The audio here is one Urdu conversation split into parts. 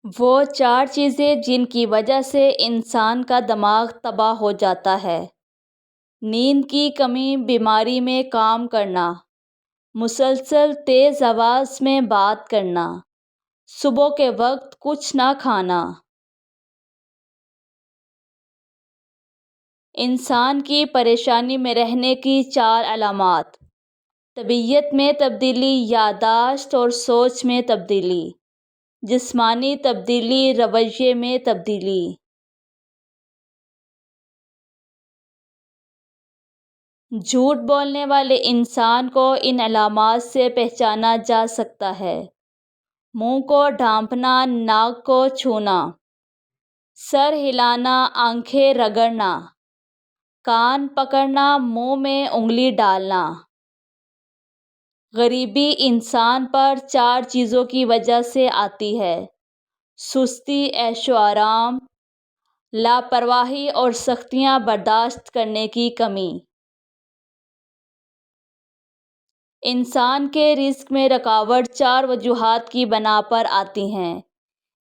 وہ 4 چیزیں جن کی وجہ سے انسان کا دماغ تباہ ہو جاتا ہے: نیند کی کمی، بیماری میں کام کرنا، مسلسل تیز آواز میں بات کرنا، صبح کے وقت کچھ نہ کھانا۔ انسان کی پریشانی میں رہنے کی 4 علامات: طبیعت میں تبدیلی، یادداشت اور سوچ میں تبدیلی، جسمانی تبدیلی، رویے میں تبدیلی۔ جھوٹ بولنے والے انسان کو ان علامات سے پہچانا جا سکتا ہے: منہ کو ڈھانپنا، ناک کو چھونا، سر ہلانا، آنکھیں رگڑنا، کان پکڑنا، منہ میں انگلی ڈالنا۔ غریبی انسان پر 4 چیزوں کی وجہ سے آتی ہے: سستی، عیش و آرام، لاپرواہی اور سختیاں برداشت کرنے کی کمی۔ انسان کے رزق میں رکاوٹ 4 وجوہات کی بنا پر آتی ہیں: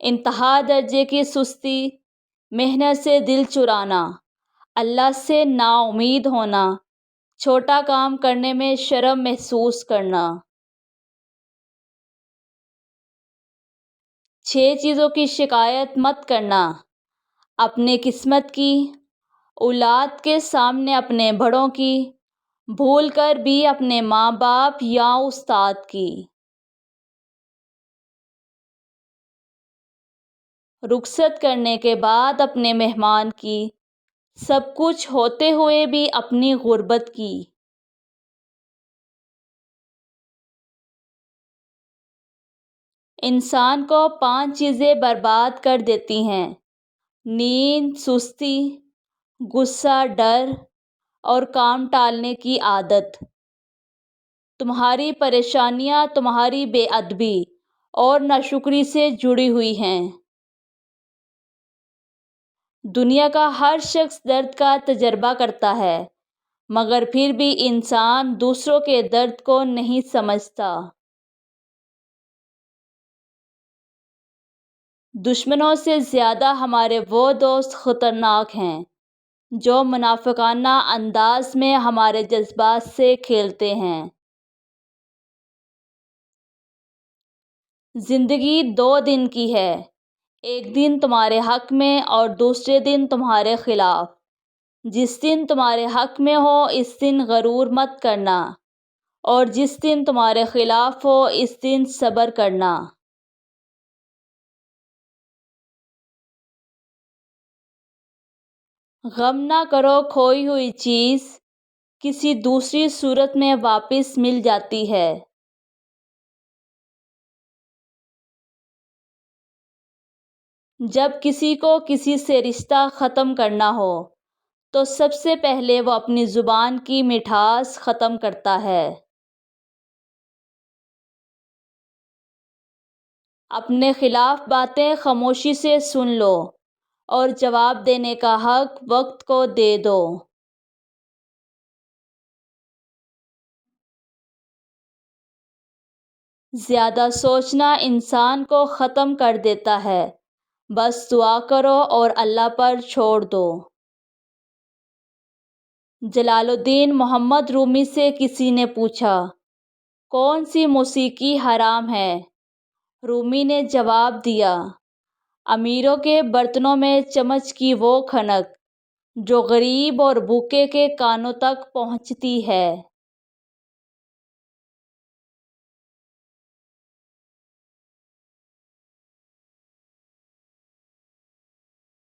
انتہا درجے کی سستی، محنت سے دل چرانا، اللہ سے نا امید ہونا، چھوٹا کام کرنے میں شرم محسوس کرنا۔ 6 چیزوں کی شکایت مت کرنا: اپنے قسمت کی، اولاد کے سامنے اپنے بڑوں کی، بھول کر بھی اپنے ماں باپ یا استاد کی۔ رخصت کرنے کے بعد اپنے مہمان کی، سب کچھ ہوتے ہوئے بھی اپنی غربت کی۔ انسان کو 5 چیزیں برباد کر دیتی ہیں: نیند، سستی، غصہ، ڈر اور کام ٹالنے کی عادت۔ تمہاری پریشانیاں تمہاری بے ادبی اور ناشکری سے جڑی ہوئی ہیں۔ دنیا کا ہر شخص درد کا تجربہ کرتا ہے، مگر پھر بھی انسان دوسروں کے درد کو نہیں سمجھتا۔ دشمنوں سے زیادہ ہمارے وہ دوست خطرناک ہیں جو منافقانہ انداز میں ہمارے جذبات سے کھیلتے ہیں۔ زندگی 2 دن کی ہے، ایک دن تمہارے حق میں اور دوسرے دن تمہارے خلاف۔ جس دن تمہارے حق میں ہو اس دن غرور مت کرنا، اور جس دن تمہارے خلاف ہو اس دن صبر کرنا۔ غم نہ کرو، کھوئی ہوئی چیز کسی دوسری صورت میں واپس مل جاتی ہے۔ جب کسی کو کسی سے رشتہ ختم کرنا ہو تو سب سے پہلے وہ اپنی زبان کی مٹھاس ختم کرتا ہے۔ اپنے خلاف باتیں خاموشی سے سن لو اور جواب دینے کا حق وقت کو دے دو۔ زیادہ سوچنا انسان کو ختم کر دیتا ہے، بس دعا کرو اور اللہ پر چھوڑ دو۔ جلال الدین محمد رومی سے کسی نے پوچھا، کون سی موسیقی حرام ہے؟ رومی نے جواب دیا، امیروں کے برتنوں میں چمچ کی وہ کھنک جو غریب اور بھوکے کے کانوں تک پہنچتی ہے۔